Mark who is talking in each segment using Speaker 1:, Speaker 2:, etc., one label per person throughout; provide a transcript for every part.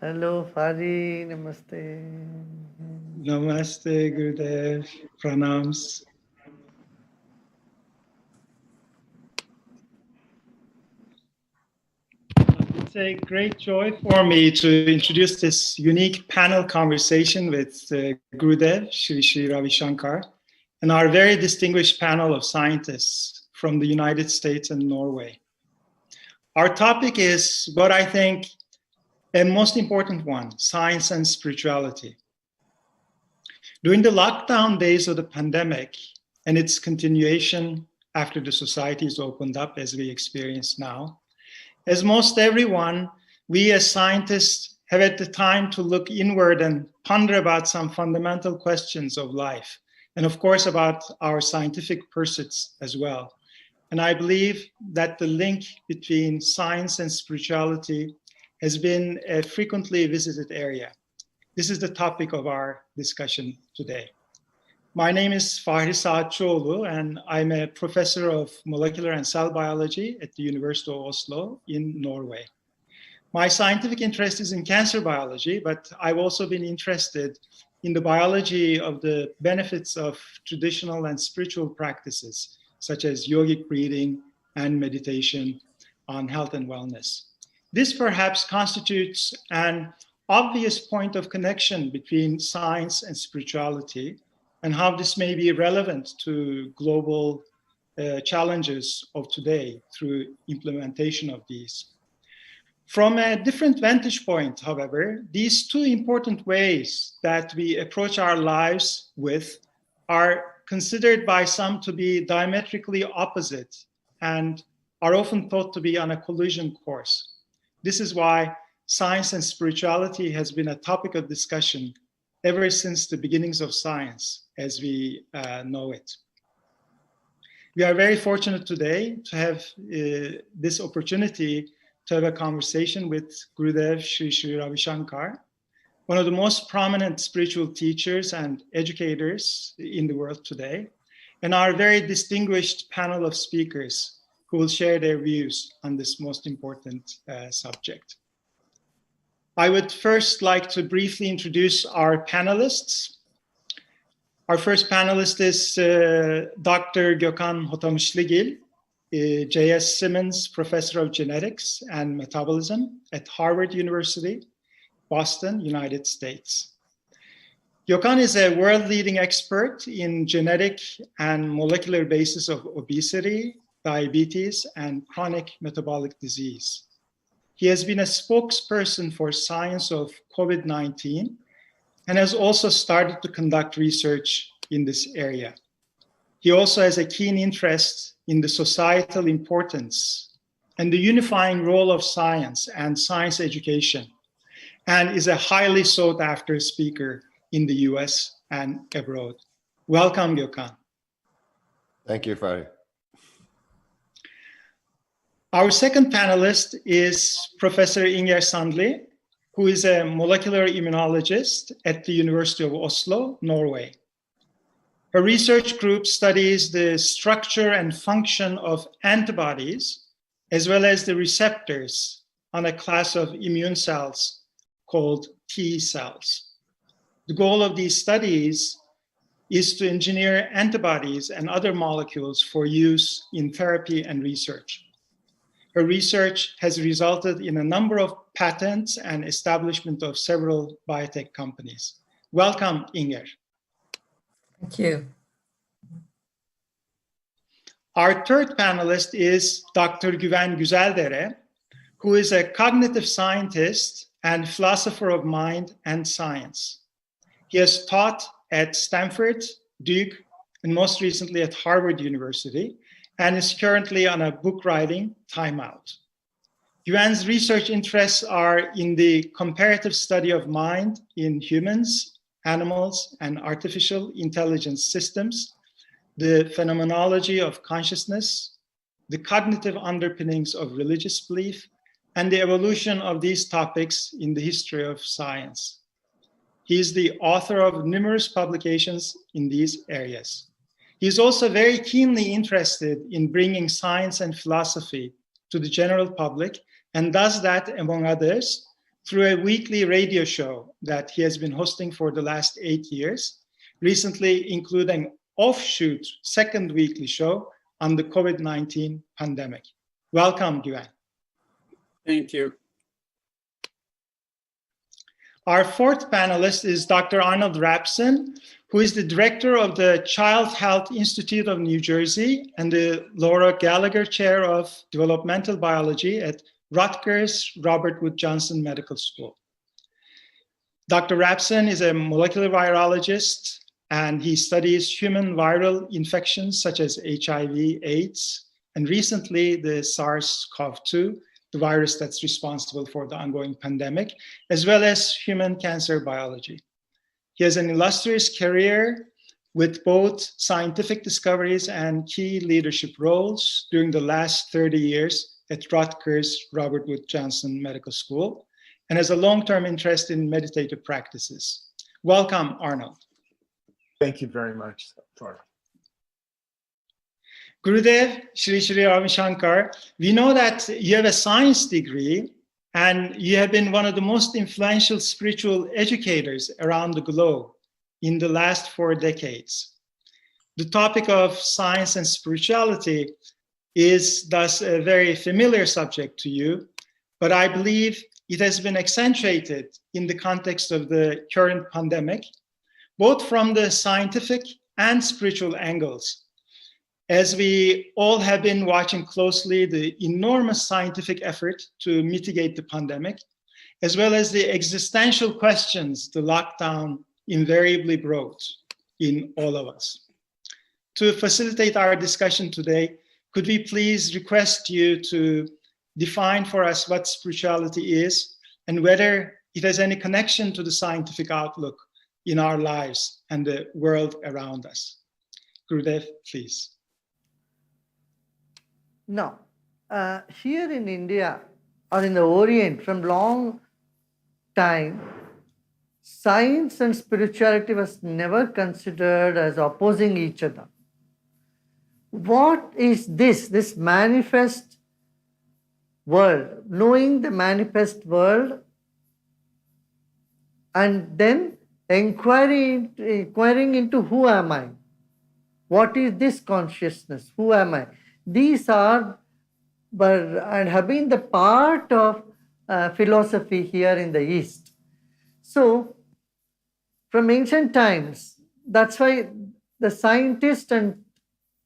Speaker 1: Hello, Fari. Namaste.
Speaker 2: Namaste, Gurudev. Pranams. It's a great joy for me to introduce this unique panel conversation with Gurudev, Shri Ravi Shankar, and our very distinguished panel of scientists from the United States and Norway. Our topic is what I think a most important one, science and spirituality. During the lockdown days of the pandemic and its continuation after the societies opened up as we experience now, as most everyone, we as scientists have had the time to look inward and ponder about some fundamental questions of life, and of course about our scientific pursuits as well. And I believe that the link between science and spirituality has been a frequently visited area. This is the topic of our discussion today. My name is Fahri Saatçıoğlu, and I'm a professor of molecular and cell biology at the University of Oslo in Norway. My scientific interest is in cancer biology, but I've also been interested in the biology of the benefits of traditional and spiritual practices, such as yogic breathing and meditation on health and wellness. This perhaps constitutes an obvious point of connection between science and spirituality, and how this may be relevant to global challenges of today through implementation of these. From a different vantage point, however, these two important ways that we approach our lives with are considered by some to be diametrically opposite and are often thought to be on a collision course. This is why science and spirituality has been a topic of discussion ever since the beginnings of science as we know it. We are very fortunate today to have this opportunity to have a conversation with Gurudev Shri Ravi Shankar, one of the most prominent spiritual teachers and educators in the world today, and our very distinguished panel of speakers who will share their views on this most important subject. I would first like to briefly introduce our panelists. Our first panelist is Dr. Gökhan Hotamışlıgil, J.S. Simmons Professor of Genetics and Metabolism at Harvard University, Boston, United States. Gökhan is a world-leading expert in genetic and molecular basis of obesity, diabetes, and chronic metabolic disease. He has been a spokesperson for science of COVID-19 and has also started to conduct research in this area. He also has a keen interest in the societal importance and the unifying role of science and science education, and is a highly sought after speaker in the US and abroad. Welcome, Gökhan.
Speaker 3: Thank you, Fahri.
Speaker 2: Our second panelist is Professor Inger Sandli, who is a molecular immunologist at the University of Oslo, Norway. Her research group studies the structure and function of antibodies, as well as the receptors on a class of immune cells called T cells. The goal of these studies is to engineer antibodies and other molecules for use in therapy and research. Her research has resulted in a number of patents and establishment of several biotech companies. Welcome, Inger.
Speaker 4: Thank you.
Speaker 2: Our third panelist is Dr. Güven Güzeldere, who is a cognitive scientist and philosopher of mind and science. He has taught at Stanford, Duke, and most recently at Harvard University, and is currently on a book writing timeout. Güven's research interests are in the comparative study of mind in humans, animals, and artificial intelligence systems, the phenomenology of consciousness, the cognitive underpinnings of religious belief, and the evolution of these topics in the history of science. He is the author of numerous publications in these areas. He is also very keenly interested in bringing science and philosophy to the general public, and does that, among others, through a weekly radio show that he has been hosting for the last 8 years, recently including offshoot second weekly show on the COVID-19 pandemic. Welcome, Güven.
Speaker 5: Thank you.
Speaker 2: Our fourth panelist is Dr. Arnold Rapson, who is the director of the Child Health Institute of New Jersey and the Laura Gallagher Chair of Developmental Biology at Rutgers Robert Wood Johnson Medical School. Dr. Rapson is a molecular virologist, and he studies human viral infections such as HIV, AIDS, and recently the SARS-CoV-2, the virus that's responsible for the ongoing pandemic, as well as human cancer biology. He has an illustrious career with both scientific discoveries and key leadership roles during the last 30 years at Rutgers Robert Wood Johnson Medical School, and has a long-term interest in meditative practices. Welcome, Arnold.
Speaker 6: Thank you very much, Tor.
Speaker 2: Gurudev, Shri Ravi Shankar, we know that you have a science degree and you have been one of the most influential spiritual educators around the globe in the last 4 decades. The topic of science and spirituality is thus a very familiar subject to you, but I believe it has been accentuated in the context of the current pandemic, both from the scientific and spiritual angles, as we all have been watching closely the enormous scientific effort to mitigate the pandemic, as well as the existential questions the lockdown invariably brought in all of us. To facilitate our discussion today, could we please request you to define for us what spirituality is and whether it has any connection to the scientific outlook in our lives and the world around us? Gurudev, please.
Speaker 1: Now, here in India or in the Orient, from long time, science and spirituality was never considered as opposing each other. What is this manifest world? Knowing the manifest world and then inquiring into who am I? What is this consciousness? Who am I? These are and have been the part of philosophy here in the East. So, from ancient times, that's why the scientists and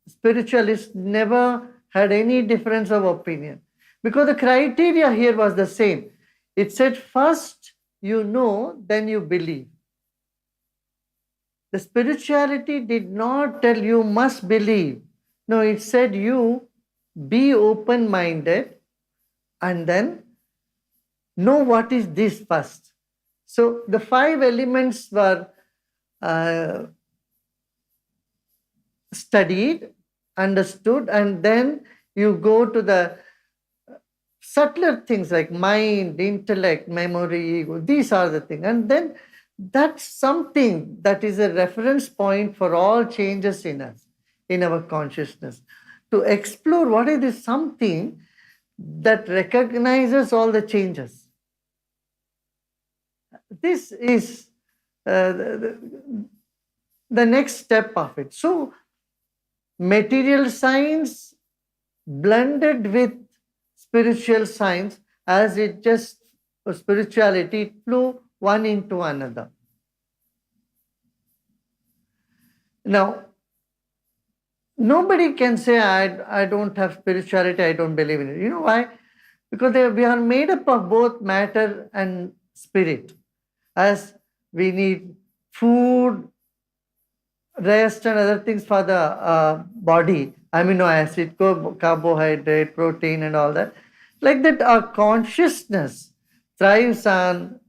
Speaker 1: spiritualists never had any difference of opinion, because the criteria here was the same. It said first you know, then you believe. The spirituality did not tell you must believe. No, it said you be open-minded and then know what is this first. So the 5 elements were studied, understood, and then you go to the subtler things like mind, intellect, memory, ego. These are the things. And then that's something that is a reference point for all changes in us, in our consciousness. To explore what is this something that recognizes all the changes. This is the next step of it. So, material science blended with spiritual science, as it just spirituality flew one into another. Now, nobody can say, I don't have spirituality, I don't believe in it. You know why? Because we are made up of both matter and spirit. As we need food, rest and other things for the body, amino acid, carbohydrate, protein and all that. Like that, our consciousness thrives on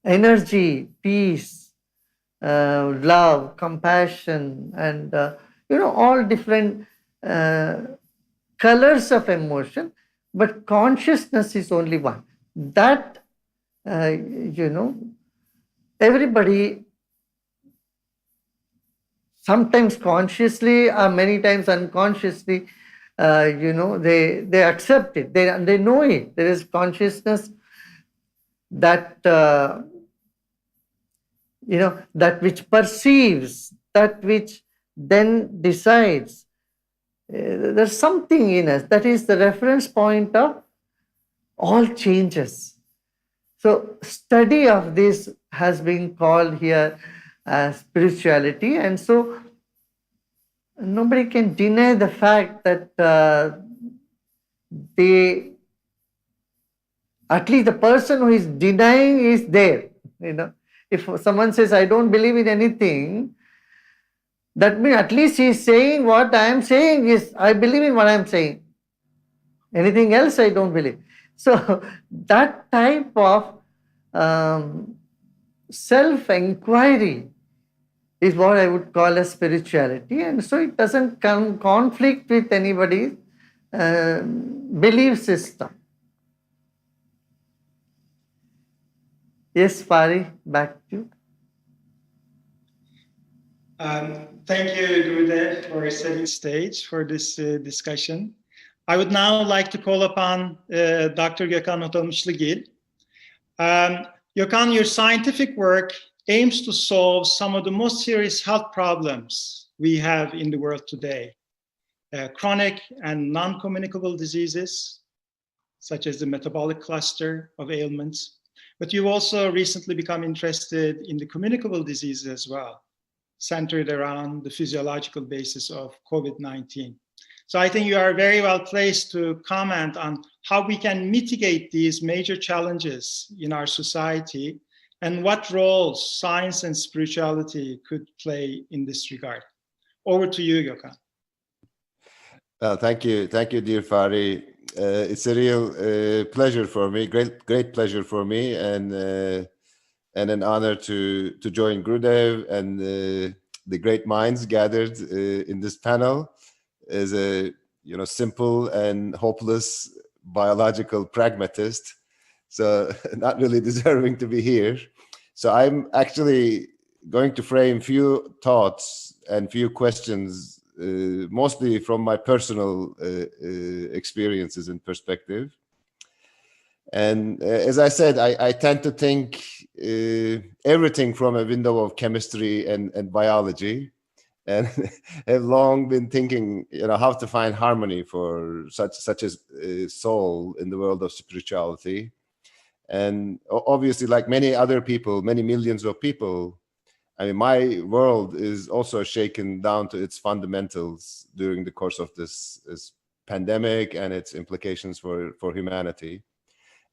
Speaker 1: energy, peace, love, compassion, and all different colors of emotion, but consciousness is only one. That, everybody, sometimes consciously or many times unconsciously, they accept it, they know it. There is consciousness that that which perceives, that which then decides. There's something in us that is the reference point of all changes. So study of this has been called here as spirituality, and so nobody can deny the fact that they, at least the person who is denying is there. If someone says, I don't believe in anything, that means at least he is saying what I am saying is, I believe in what I am saying. Anything else I don't believe. So that type of self-inquiry is what I would call as spirituality, and so it doesn't conflict with anybody's belief system. Yes, Fari, back to you.
Speaker 2: Thank you, Gurudev, for setting stage for this discussion. I would now like to call upon Dr. Gökhan Otanışlıgil. Gökhan, your scientific work aims to solve some of the most serious health problems we have in the world today. Chronic and non-communicable diseases, such as the metabolic cluster of ailments. But you've also recently become interested in the communicable diseases as well, centered around the physiological basis of COVID-19. So I think you are very well placed to comment on how we can mitigate these major challenges in our society and what roles science and spirituality could play in this regard. Over to you, Gökhan.
Speaker 3: Thank you, dear Fari. It's a real pleasure for me, great pleasure for me, and an honor to join Gurudev and the great minds gathered in this panel as a simple and hopeless biological pragmatist. So not really deserving to be here. So I'm actually going to frame few thoughts and few questions, mostly from my personal experiences and perspective. And as I said, I tend to think everything from a window of chemistry and biology, and have long been thinking, how to find harmony for such as soul in the world of spirituality. And obviously, like many other people, many millions of people, I mean, my world is also shaken down to its fundamentals during the course of this pandemic and its implications for humanity.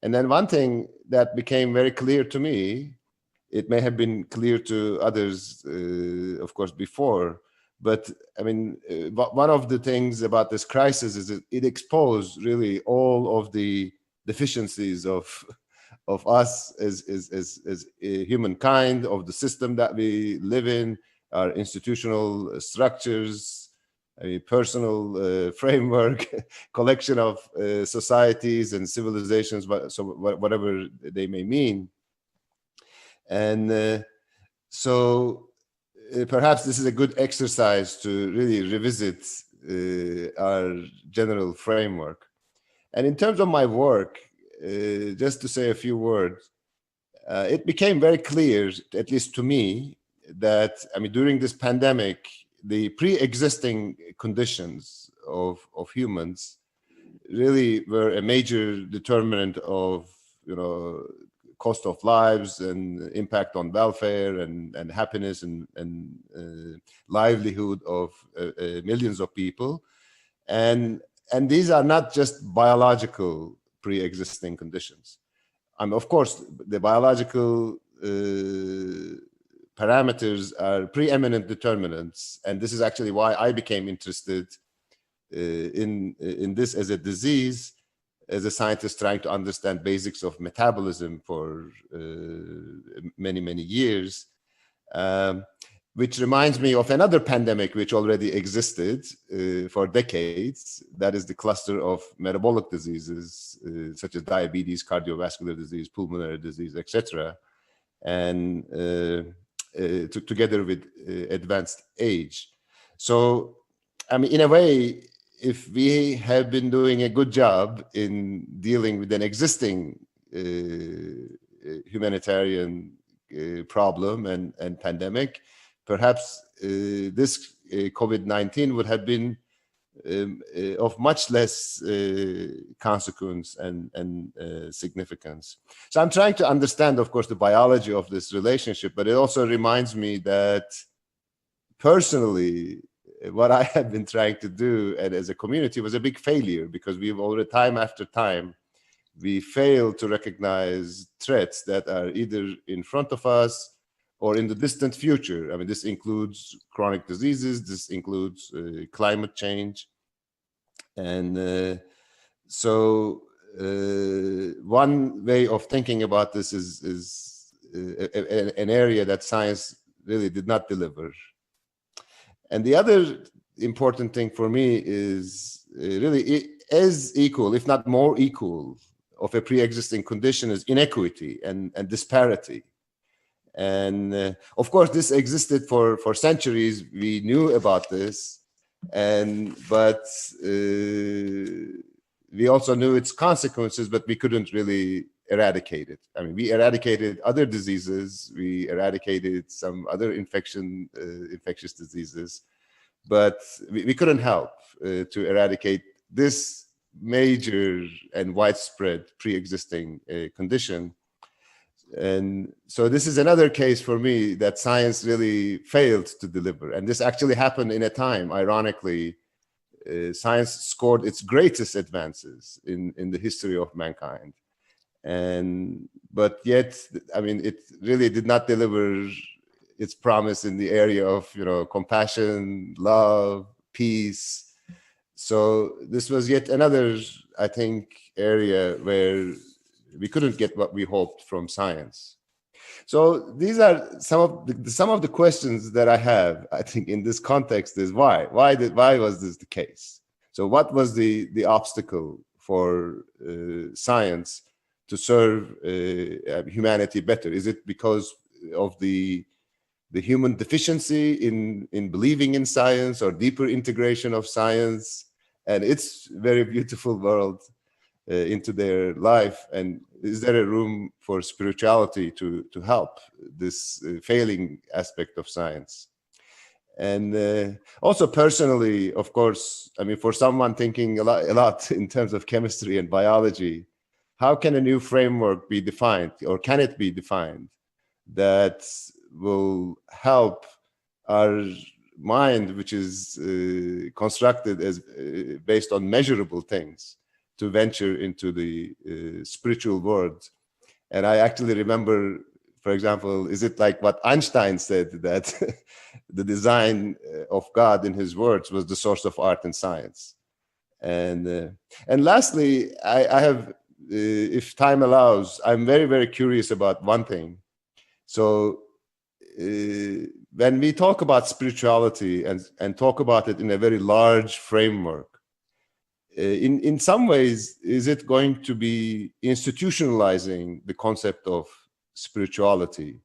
Speaker 3: And then one thing that became very clear to me, it may have been clear to others, of course, before, but I mean, one of the things about this crisis is that it exposed really all of the deficiencies of us as humankind, of the system that we live in, our institutional structures, personal framework, collection of societies and civilizations, so whatever they may mean. And so perhaps this is a good exercise to really revisit our general framework. And in terms of my work, just to say a few words, it became very clear, at least to me, that during this pandemic, the pre-existing conditions of humans really were a major determinant of cost of lives and impact on welfare and happiness and livelihood of millions of people, and these are not just biological pre-existing conditions. Of course, the biological parameters are preeminent determinants, and this is actually why I became interested in this as a disease, as a scientist trying to understand basics of metabolism for many years, which reminds me of another pandemic which already existed for decades. That is the cluster of metabolic diseases such as diabetes, cardiovascular disease, pulmonary disease, etc., and together with advanced age. So, in a way, if we have been doing a good job in dealing with an existing humanitarian problem and pandemic, perhaps this COVID-19 would have been of much less consequence and significance. So I'm trying to understand, of course, the biology of this relationship, but it also reminds me that personally, what I have been trying to do and as a community was a big failure, because we've already time after time, we fail to recognize threats that are either in front of us or in the distant future. I mean, this includes chronic diseases, this includes climate change. And so one way of thinking about this is an area that science really did not deliver. And the other important thing for me is really as equal, if not more equal, of a pre-existing condition is inequity and disparity. And of course, this existed for centuries. We knew about this, but we also knew its consequences, but we couldn't really eradicate it. I mean, we eradicated other diseases, we eradicated some other infectious diseases, but we couldn't help to eradicate this major and widespread pre-existing condition. And so this is another case for me that science really failed to deliver. And this actually happened in a time, ironically, science scored its greatest advances in the history of mankind. But yet, I mean, it really did not deliver its promise in the area of, compassion, love, peace. So this was yet another, I think, area where we couldn't get what we hoped from science. So these are some of the questions that I have, I think, in this context is why was this the case? So what was the obstacle for science to serve humanity better? Is it because of the human deficiency in believing in science, or deeper integration of science and its very beautiful world into their life? And is there a room for spirituality to help this failing aspect of science? And also personally, of course, I mean, for someone thinking a lot in terms of chemistry and biology, how can a new framework be defined, or can it be defined, that will help our mind, which is constructed as based on measurable things, to venture into the spiritual world? And I actually remember, for example, is it like what Einstein said, that the design of God in his words was the source of art and science? And lastly, I have, if time allows, I'm very, very curious about one thing. So when we talk about spirituality and talk about it in a very large framework, in some ways, is it going to be institutionalizing the concept of spirituality?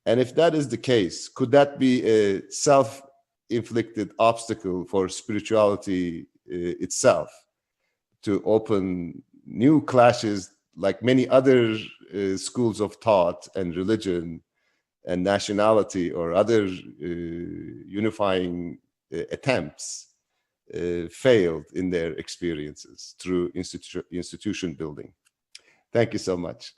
Speaker 3: And if that is the case, could that be a self-inflicted obstacle for spirituality itself, to open new clashes like many other schools of thought and religion and nationality or other unifying attempts failed in their experiences through institution building? Thank you so much.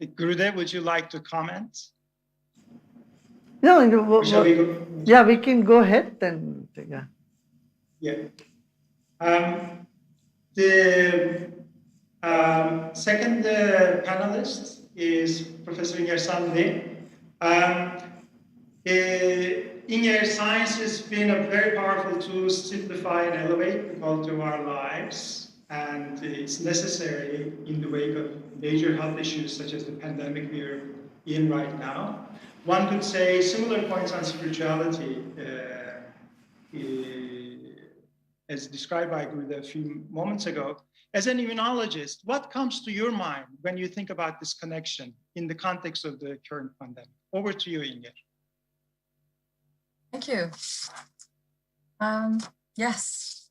Speaker 2: Gurudev, would you like to comment?
Speaker 1: No,
Speaker 2: Shall we go?
Speaker 1: yeah, we can go ahead then. Yeah.
Speaker 2: Yeah. The second panelist is Professor Inger Sandli. Inger, science has been a very powerful tool to simplify and elevate the quality of our lives, and it's necessary in the wake of major health issues such as the pandemic we are in right now. One could say similar points on spirituality, as described by Gurudev a few moments ago. As an immunologist, what comes to your mind when you think about this connection in the context of the current pandemic? Over to you, Inger.
Speaker 4: Thank you. Yes.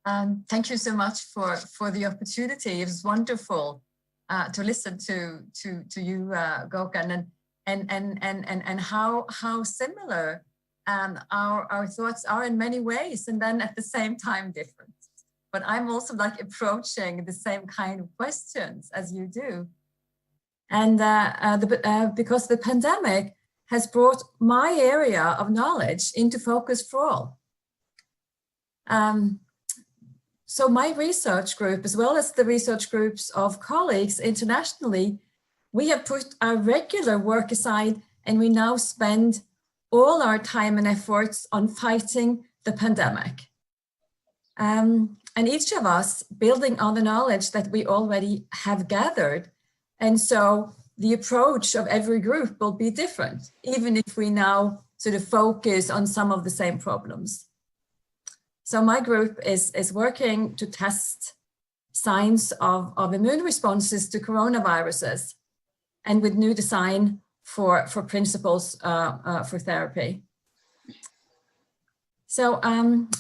Speaker 4: Thank you so much for the opportunity. It was wonderful to listen to you, Gökhan, and how similar our thoughts are in many ways, and then at the same time different. But I'm also like approaching the same kind of questions as you do, and because the pandemic has brought my area of knowledge into focus for all. So my research group, as well as the research groups of colleagues internationally, we have put our regular work aside, and we now spend all our time and efforts on fighting the pandemic. And each of us building on the knowledge that we already have gathered. And so the approach of every group will be different, even if we now sort of focus on some of the same problems. So my group is working to test signs of immune responses to coronaviruses, and with new design for principles for therapy. So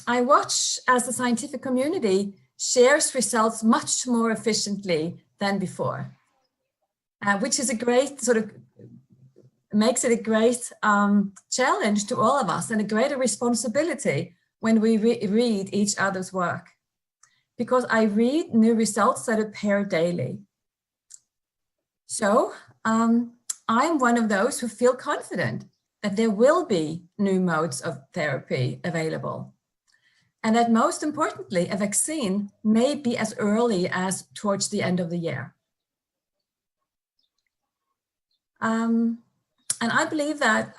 Speaker 4: I watch as the scientific community shares results much more efficiently than before, which is a great sort of, makes it a great challenge to all of us and a greater responsibility when we read each other's work, because I read new results that appear daily. So I'm one of those who feel confident that there will be new modes of therapy available, and that most importantly, a vaccine may be as early as towards the end of the year. And I believe that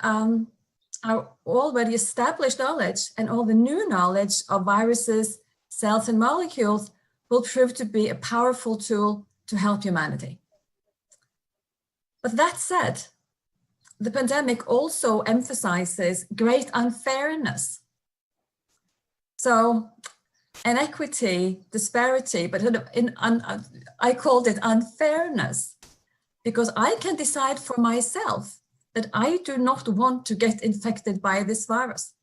Speaker 4: our already established knowledge and all the new knowledge of viruses, cells, and molecules will prove to be a powerful tool to help humanity. But that said, the pandemic also emphasizes great unfairness. So inequity, disparity, but I called it unfairness, because I can decide for myself that I do not want to get infected by this virus.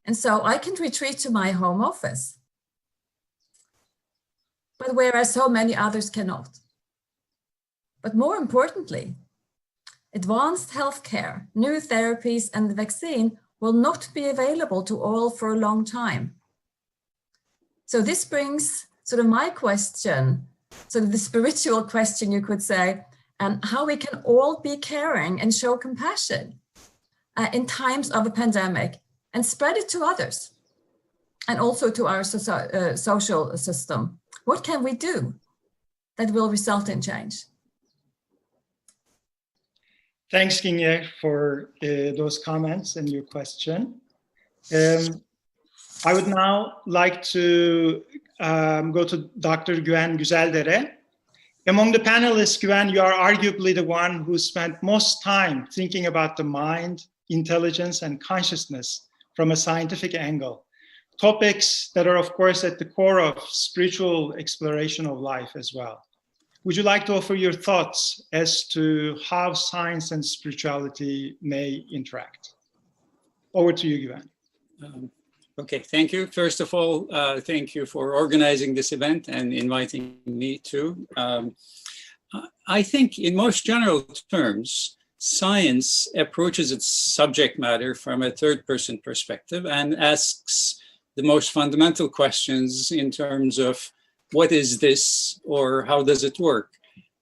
Speaker 4: And so I can retreat to my home office, but whereas so many others cannot. But more importantly, advanced healthcare, new therapies, and the vaccine will not be available to all for a long time. So this brings sort of my question, sort of the spiritual question, you could say, how we can all be caring and show compassion in times of a pandemic and spread it to others and also to our social system. What can we do that will result in change?
Speaker 2: Thanks, Ginger, for those comments and your question. I would now like to go to Dr. Güven Güzeldere. Among the panelists, Güven, you are arguably the one who spent most time thinking about the mind, intelligence, and consciousness from a scientific angle. Topics that are, of course, at the core of spiritual exploration of life as well. Would you like to offer your thoughts as to how science and spirituality may interact? Over to you, Güven.
Speaker 5: Okay, thank you. First of all, thank you for organizing this event and inviting me too. I think in most general terms, science approaches its subject matter from a third-person perspective and asks the most fundamental questions in terms of what is this or how does it work?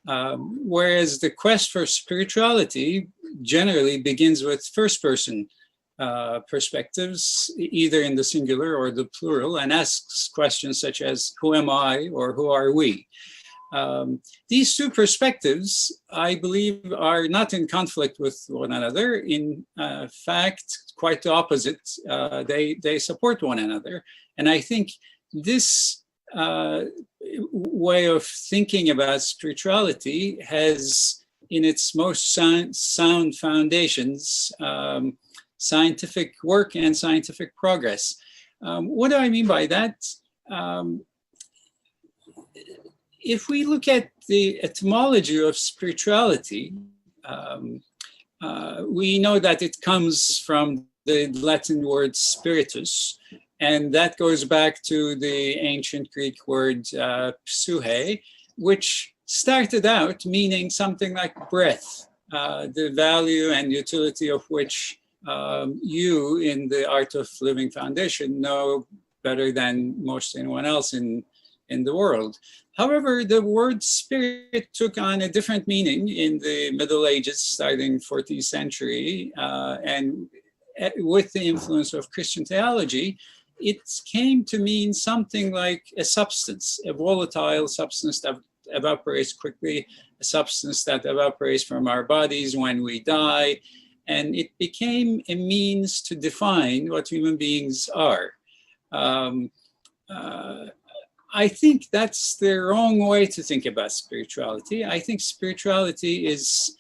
Speaker 5: Whereas the quest for spirituality generally begins with first-person perspectives, either in the singular or the plural, and asks questions such as, who am I or who are we? These two perspectives, I believe, are not in conflict with one another. In fact, quite the opposite. They support one another. And I think this way of thinking about spirituality has, in its most sound foundations, scientific work and scientific progress. What do I mean by that? If we look at the etymology of spirituality, we know that it comes from the Latin word spiritus, And that goes back to the ancient Greek word psyche, which started out meaning something like breath, the value and utility of which you in the Art of Living Foundation know better than most anyone else in the world. However, the word spirit took on a different meaning in the Middle Ages, starting 14th century, and with the influence of Christian theology, it came to mean something like a substance, a volatile substance that evaporates quickly, a substance that evaporates from our bodies when we die. And it became a means to define what human beings are. I think that's the wrong way to think about spirituality. I think spirituality is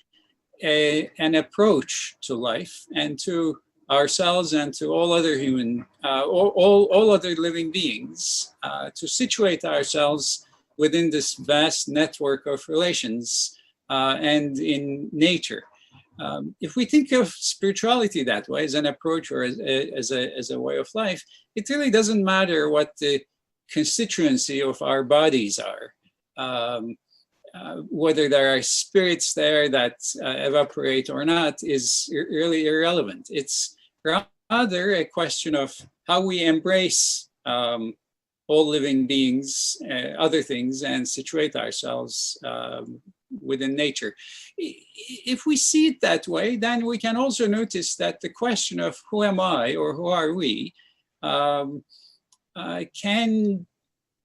Speaker 5: an approach to life and to ourselves and to all other human, all other living beings, to situate ourselves within this vast network of relations and in nature. If we think of spirituality that way, as an approach or as a way of life, it really doesn't matter what the constituency of our bodies are. Whether there are spirits there that evaporate or not is really irrelevant. It's rather a question of how we embrace all living beings, other things, and situate ourselves within nature. If we see it that way, then we can also notice that the question of who am I or who are we can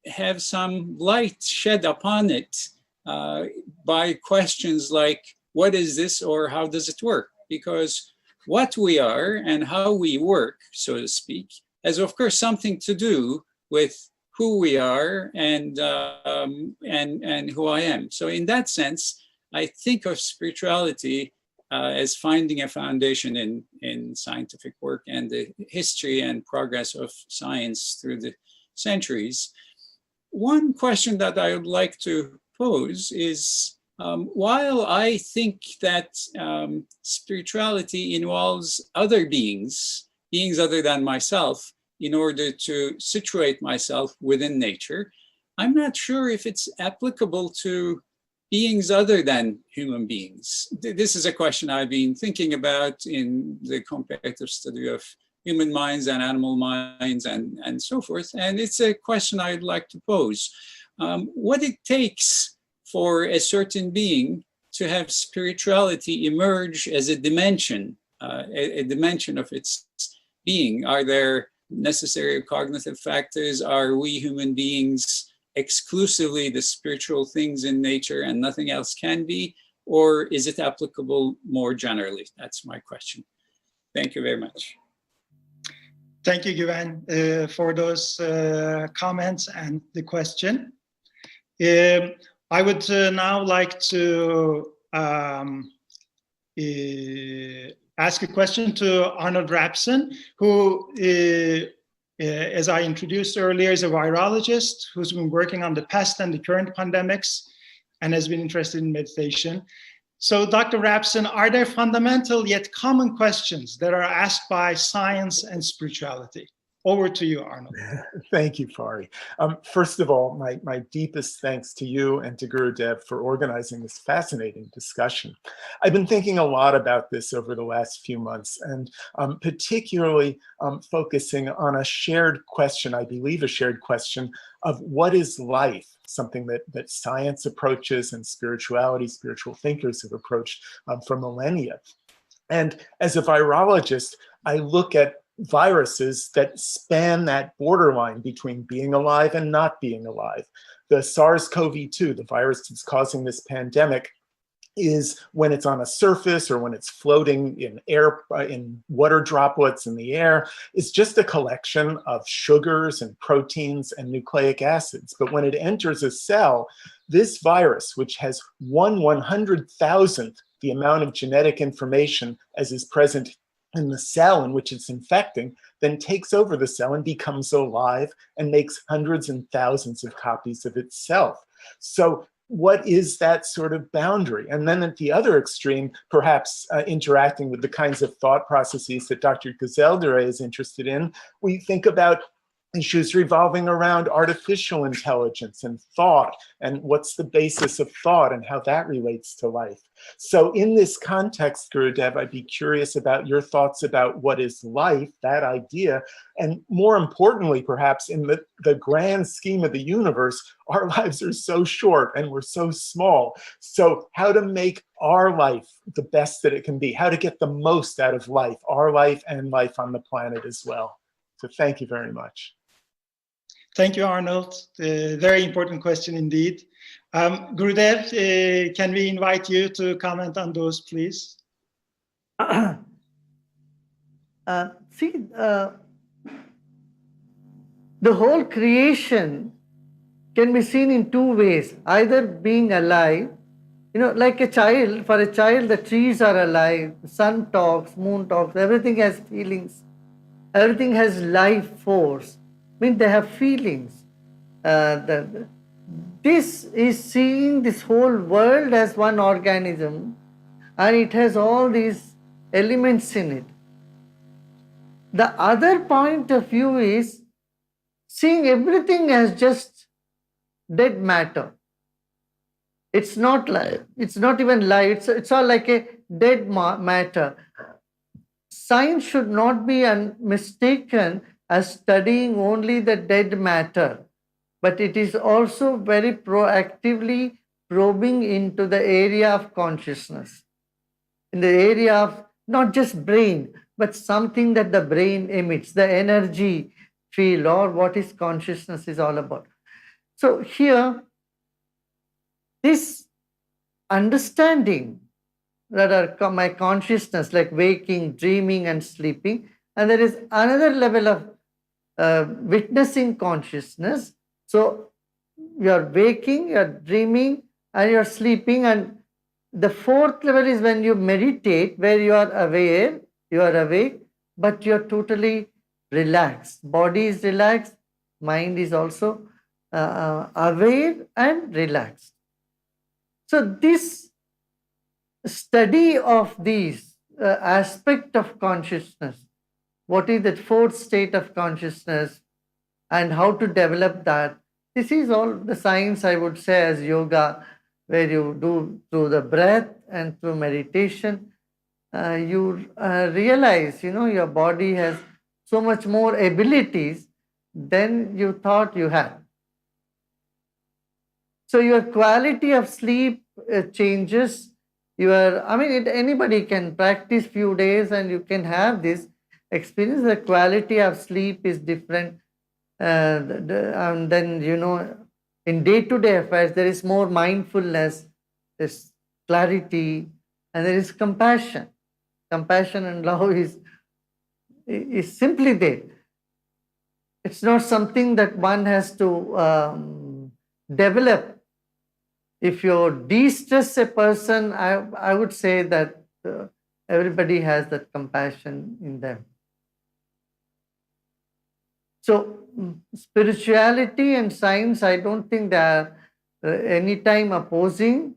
Speaker 5: have some light shed upon it by questions like, what is this or how does it work? Because what we are and how we work, so to speak, has of course something to do with who we are and who I am. So in that sense, I think of spirituality as finding a foundation in scientific work and the history and progress of science through the centuries. One question that I would like to pose is, while I think that spirituality involves other beings other than myself, in order to situate myself within nature, I'm not sure if it's applicable to beings other than human beings. This is a question I've been thinking about in the comparative study of human minds and animal minds and so forth. And it's a question I'd like to pose. What it takes for a certain being to have spirituality emerge as a dimension of its being. Are there necessary cognitive factors? Are we human beings exclusively the spiritual things in nature and nothing else can be? Or is it applicable more generally? That's my question. Thank you very much.
Speaker 2: Thank you, Güven, for those comments and the question. I would now like to ask a question to Arnold Rapson, who, as I introduced earlier, is a virologist who's been working on the past and the current pandemics and has been interested in meditation. So, Dr. Rapson, are there fundamental yet common questions that are asked by science and spirituality? Over to you, Arnold.
Speaker 6: Thank you, Fari. First of all, my deepest thanks to you and to Gurudev for organizing this fascinating discussion. I've been thinking a lot about this over the last few months, and particularly focusing on a shared question, I believe a shared question of what is life, something that science approaches and spirituality, spiritual thinkers have approached for millennia. And as a virologist, I look at viruses that span that borderline between being alive and not being alive. The SARS-CoV-2, the virus that's causing this pandemic, is when it's on a surface or when it's floating in air, in water droplets in the air, is just a collection of sugars and proteins and nucleic acids. But when it enters a cell, this virus, which has 1/100,000th the amount of genetic information as is present in the cell in which it's infecting, then takes over the cell and becomes alive and makes hundreds and thousands of copies of itself. So what is that sort of boundary? And then at the other extreme, perhaps interacting with the kinds of thought processes that Dr. Gezeldere is interested in, we think about issues revolving around artificial intelligence and thought, and what's the basis of thought and how that relates to life. So in this context, Gurudev, I'd be curious about your thoughts about what is life, that idea, and more importantly, perhaps in the grand scheme of the universe, our lives are so short and we're so small. So how to make our life the best that it can be, how to get the most out of life, our life and life on the planet as well. So thank you very much.
Speaker 2: Thank you, Arnold. Very important question indeed. Gurudev, can we invite you to comment on those, please?
Speaker 1: See, the whole creation can be seen in two ways, either being alive, like a child. For a child, the trees are alive, the sun talks, moon talks, everything has feelings, everything has life force. I mean, they have feelings. This is seeing this whole world as one organism, and it has all these elements in it. The other point of view is seeing everything as just dead matter. It's not like, it's not even light, it's all like a dead matter. Science should not be mistaken as studying only the dead matter, but it is also very proactively probing into the area of consciousness, in the area of not just brain, but something that the brain emits, the energy field, or what is consciousness is all about. So here, this understanding that are my consciousness, like waking, dreaming, and sleeping, and there is another level of witnessing consciousness. So you're waking, you're dreaming, and you're sleeping, and the fourth level is when you meditate, where you are aware, you are awake, but you're totally relaxed. Body is relaxed, mind is also aware and relaxed. So this study of these aspect of consciousness, what is that fourth state of consciousness and how to develop that, this is all the science, I would say, as yoga, where you do through the breath and through meditation. You realize, your body has so much more abilities than you thought you had. So your quality of sleep changes. Anybody can practice few days and you can have this experience. The quality of sleep is different. And then, in day-to-day affairs, there is more mindfulness, there's clarity, and there is compassion. Compassion and love is simply there. It's not something that one has to develop. If you de-stress a person, I would say that everybody has that compassion in them. So spirituality and science, I don't think they are anytime opposing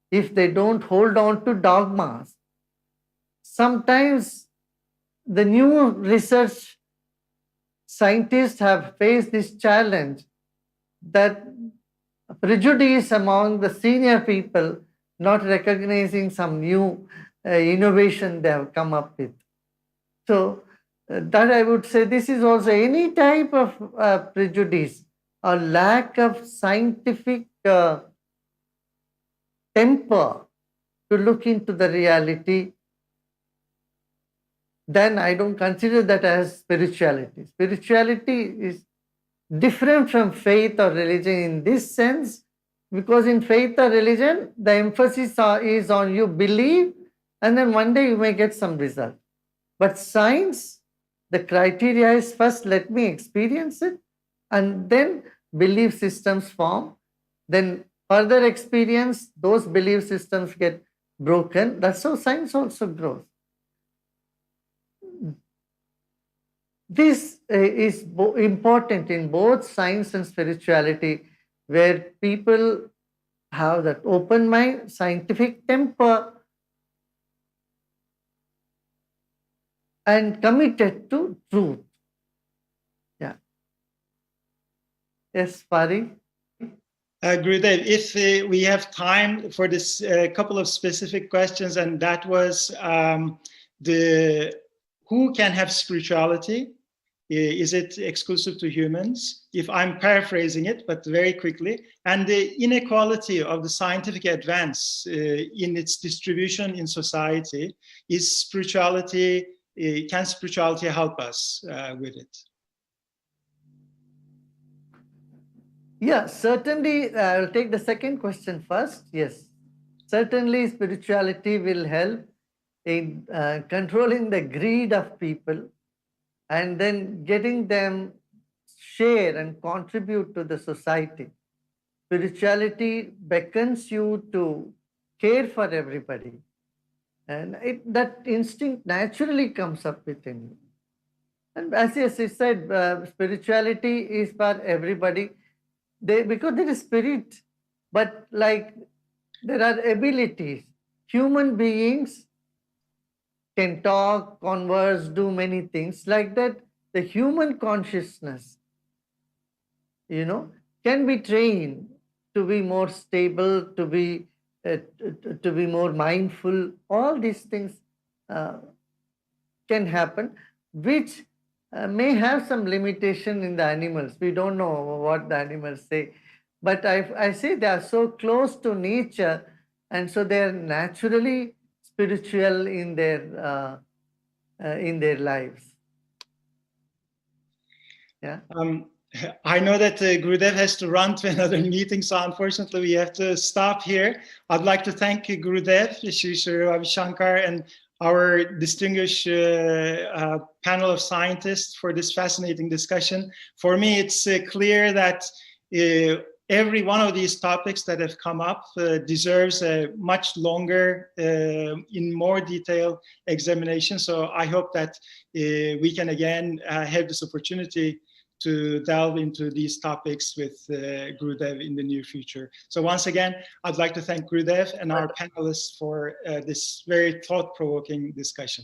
Speaker 1: if they don't hold on to dogmas. Sometimes the new research scientists have faced this challenge, that prejudice among the senior people not recognizing some new innovation they have come up with. So that I would say, this is also any type of prejudice or lack of scientific temper to look into the reality, then I don't consider that as spirituality. Spirituality is different from faith or religion in this sense, because in faith or religion, the emphasis is on you believe, and then one day you may get some result. But science, the criteria is first let me experience it, and then belief systems form. Then further experience, those belief systems get broken. That's how science also grows. This is important in both science and spirituality, where people have that open mind, scientific temper, and committed to truth. Yeah. Yes, Pari.
Speaker 2: Gurudev, if we have time for this couple of specific questions, and that was the who can have spirituality? Is it exclusive to humans? If I'm paraphrasing it, but very quickly, and the inequality of the scientific advance in its distribution in society, is spirituality? Can spirituality help us with it?
Speaker 1: Yeah, certainly. I'll take the second question first. Yes, certainly spirituality will help in controlling the greed of people and then getting them share and contribute to the society. Spirituality beckons you to care for everybody, and that instinct naturally comes up within you. And as I said, spirituality is for everybody. Because there is spirit, but like there are abilities. Human beings can talk, converse, do many things like that. The human consciousness, can be trained to be more stable, to be more mindful. All these things uh, can happen, which may have some limitation in the animals. We don't know what the animals say, but I say they are so close to nature, and so they are naturally spiritual in their lives. Yeah.
Speaker 2: I know that Gurudev has to run to another meeting, so unfortunately we have to stop here. I'd like to thank Gurudev, Shri Ravi Shankar, and our distinguished panel of scientists for this fascinating discussion. For me, it's clear that every one of these topics that have come up deserves a much longer, in more detailed examination. So I hope that we can again have this opportunity to delve into these topics with Gurudev in the near future. So once again, I'd like to thank Gurudev and our panelists for this very thought-provoking discussion.